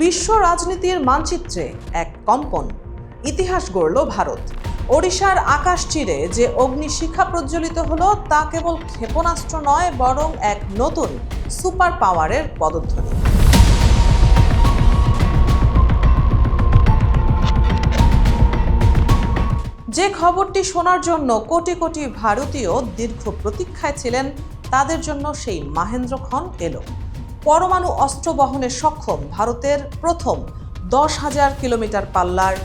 বিশ্ব রাজনীতির মানচিত্রে এক কম্পন ইতিহাস গড়ল ভারত। ওড়িশার আকাশ চিরে যে অগ্নিশিখা প্রজ্বলিত হলো তা কেবল ক্ষেপণাস্ত্র নয়, বরং এক নতুন সুপার পাওয়ারের পদধ্বনি। যে খবরটি শোনার জন্য কোটি কোটি ভারতীয় দীর্ঘ প্রতীক্ষায় ছিলেন, তাদের জন্য সেই মাহেন্দ্রক্ষণ এলো। পরমাণু অস্ত্র বহনে সক্ষম ভারতের প্রথম 10,000 কিলোমিটার পাল্লার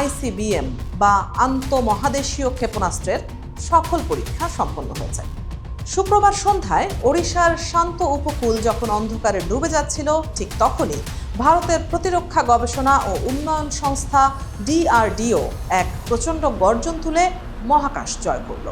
ICBM বা আন্তঃমহাদেশীয় ক্ষেপণাস্ত্রের সফল পরীক্ষা সম্পন্ন হয়েছে। শুক্রবার সন্ধ্যায় ওড়িশার শান্ত উপকূল যখন অন্ধকারে ডুবে যাচ্ছিল, ঠিক তখনই ভারতের প্রতিরক্ষা গবেষণা ও উন্নয়ন সংস্থা DRDO এক প্রচণ্ড গর্জন তুলে মহাকাশ জয় করল।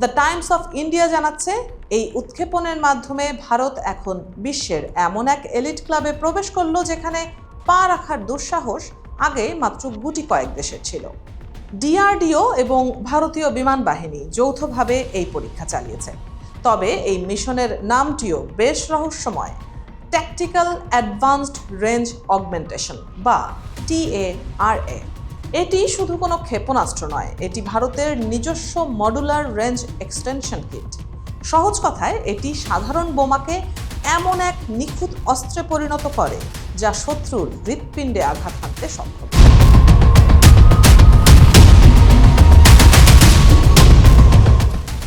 দ্য টাইমস অফ ইন্ডিয়া জানাচ্ছে, এই উৎক্ষেপণের মাধ্যমে ভারত এখন বিশ্বের এমন এক এলিট ক্লাবে প্রবেশ করলো যেখানে পা রাখার দুঃসাহস আগে মাত্র গুটি কয়েক দেশের ছিল। DRDO এবং ভারতীয় বিমান বাহিনী যৌথভাবে এই পরীক্ষা চালিয়েছে। তবে এই মিশনের নামটিও বেশ রহস্যময়, ট্যাকটিক্যাল অ্যাডভান্সড রেঞ্জ অগমেন্টেশন বা TARA। এটি শুধু কোনো ক্ষেপণাস্ত্র নয়, এটি ভারতের নিজস্ব মডুলার রেঞ্জ এক্সটেনশন কিট। সহজ কথায়, এটি সাধারণ বোমাকে এমন এক নিখুঁত অস্ত্রে পরিণত করে যা শত্রুর হৃৎপিণ্ডে আঘাত হানতে সক্ষম।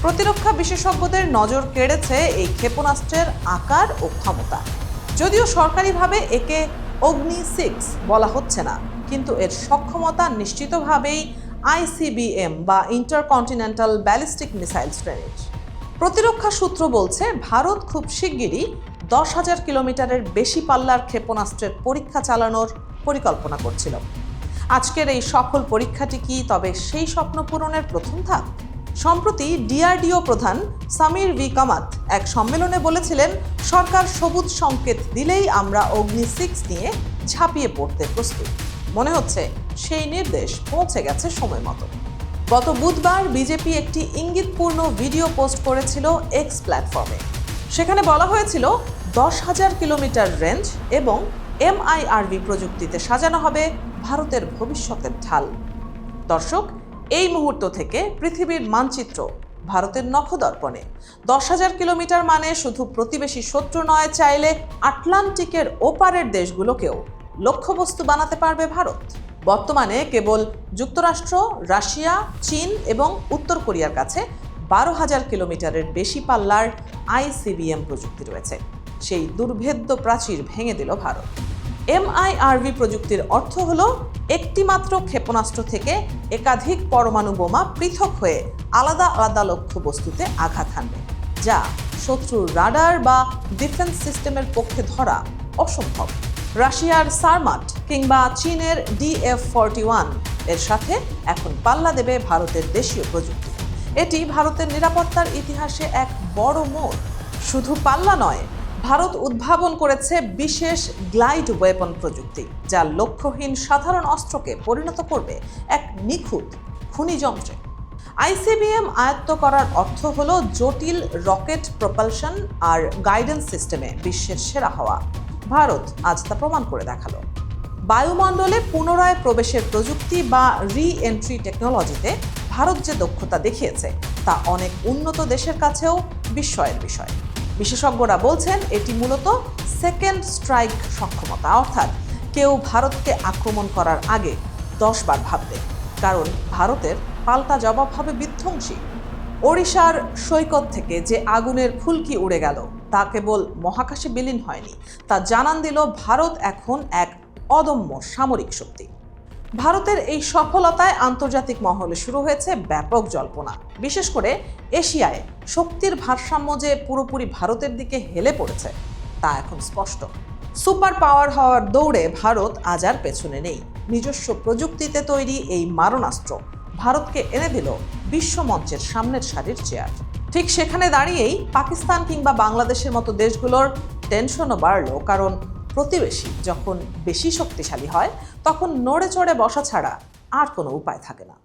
প্রতিরক্ষা বিশেষজ্ঞদের নজর কেড়েছে এই ক্ষেপণাস্ত্রের আকার ও ক্ষমতা। যদিও সরকারিভাবে একে অগ্নি 6 বলা হচ্ছে না, কিন্তু এর সক্ষমতা নিশ্চিতভাবেই ICBM বা ইন্টারকন্টিনেন্টাল ব্যালিস্টিক মিসাইল শ্রেণীর। প্রতিরক্ষা সূত্র বলছে, ভারত খুব শিগগিরই 10,000 কিলোমিটারের বেশি পাল্লার ক্ষেপণাস্ত্রের পরীক্ষা চালানোর পরিকল্পনা করছিল। আজকের এই সফল পরীক্ষাটি কি তবে সেই স্বপ্ন পূরণের প্রথম ধাপ? সম্প্রতি DRDO প্রধান সামির ভি কামাত এক সম্মেলনে বলেছিলেন, সরকার সবুজ সংকেত দিলেই আমরা অগ্নি 6 নিয়ে ঝাঁপিয়ে পড়তে প্রস্তুত। মনে হচ্ছে সেই নির্দেশ পৌঁছে গেছে সময় মতো। গত বুধবার বিজেপি একটি ইঙ্গিতপূর্ণ ভিডিও পোস্ট করেছিল X প্ল্যাটফর্মে। সেখানে বলা হয়েছিল 10,000 কিলোমিটার রেঞ্জ এবং MIRV প্রযুক্তিতে সাজানো হবে ভারতের ভবিষ্যতের ঢাল। দর্শক, এই মুহূর্ত থেকে পৃথিবীর মানচিত্র ভারতের নখদর্পণে। 10,000 কিলোমিটার মানে শুধু প্রতিবেশী শত্রু নয়, চাইলে আটলান্টিকের ওপারের দেশগুলোকেও লক্ষ্যবস্তু বানাতে পারবে ভারত। বর্তমানে কেবল যুক্তরাষ্ট্র, রাশিয়া, চীন এবং উত্তর কোরিয়ার কাছে 12,000 কিলোমিটারের বেশি পাল্লার ICBM প্রযুক্তি রয়েছে। সেই দুর্ভেদ্য প্রাচীর ভেঙে দিল ভারত। MIRV প্রযুক্তির অর্থ হলো একটি মাত্র ক্ষেপণাস্ত্র থেকে একাধিক পরমাণু বোমা পৃথক হয়ে আলাদা আলাদা লক্ষ্যবস্তুতে আঘাত হানবে, যা শত্রুর রাডার বা ডিফেন্স সিস্টেমের পক্ষে ধরা অসম্ভব। রাশিয়ার সারমাট কিংবা চীনের DF-41 এর সাথে এখন পাল্লা দেবে ভারতের দেশীয় প্রযুক্তি। এটি ভারতের নিরাপত্তার ইতিহাসে এক বড় মোড়। শুধু পাল্লা নয়, ভারত উদ্ভাবন করেছে বিশেষ গ্লাইড ওয়েপন প্রযুক্তি, যা লক্ষ্যহীন সাধারণ অস্ত্রকে পরিণত করবে এক নিখুঁত খুনি যন্ত্রে। ICBM আয়ত্ত করার অর্থ হলো জটিল রকেট প্রপালশন আর গাইডেন্স সিস্টেমে বিশ্বের সেরা হওয়া। ভারত আজ তা প্রমাণ করে দেখালো। বায়ুমণ্ডলে পুনরায় প্রবেশের প্রযুক্তি বা রি-এন্ট্রি টেকনোলজিতে ভারত যে দক্ষতা দেখিয়েছে তা অনেক উন্নত দেশের কাছেও বিস্ময়ের বিষয়। বিশেষজ্ঞরা বলছেন, এটি মূলত সেকেন্ড স্ট্রাইক সক্ষমতা, অর্থাৎ কেউ ভারতকে আক্রমণ করার আগে 10 বার ভাববে, কারণ ভারতের পাল্টা জবাব হবে বিধ্বংসী। ওড়িশার সৈকত থেকে যে আগুনের ফুলকি উড়ে গেল তা কেবল মহাকাশে বিলীন হয়নি, তা জানান দিল ভারত এখন এক অদম্য সামরিক শক্তি। ভারতের এই সফলতায় আন্তর্জাতিক মহলে শুরু হয়েছে ব্যাপক জল্পনা। বিশেষ করে এশিয়ায় শক্তির ভারসাম্য যে পুরোপুরি ভারতের দিকে হেলে পড়েছে তা এখন স্পষ্ট। সুপার পাওয়ার হওয়ার দৌড়ে ভারত আজ আর পেছনে নেই। নিজস্ব প্রযুক্তিতে তৈরি এই মারণাস্ত্র ভারতকে এনে দিল বিশ্বমঞ্চের সামনের সারির চেয়ার। ঠিক সেখানে দাঁড়িয়েই পাকিস্তান কিংবা বাংলাদেশের মতো দেশগুলোর টেনশনও বাড়ল, কারণ প্রতিবেশী যখন বেশি শক্তিশালী হয় তখন নড়ে চড়ে বসা ছাড়া আর কোনো উপায় থাকে না।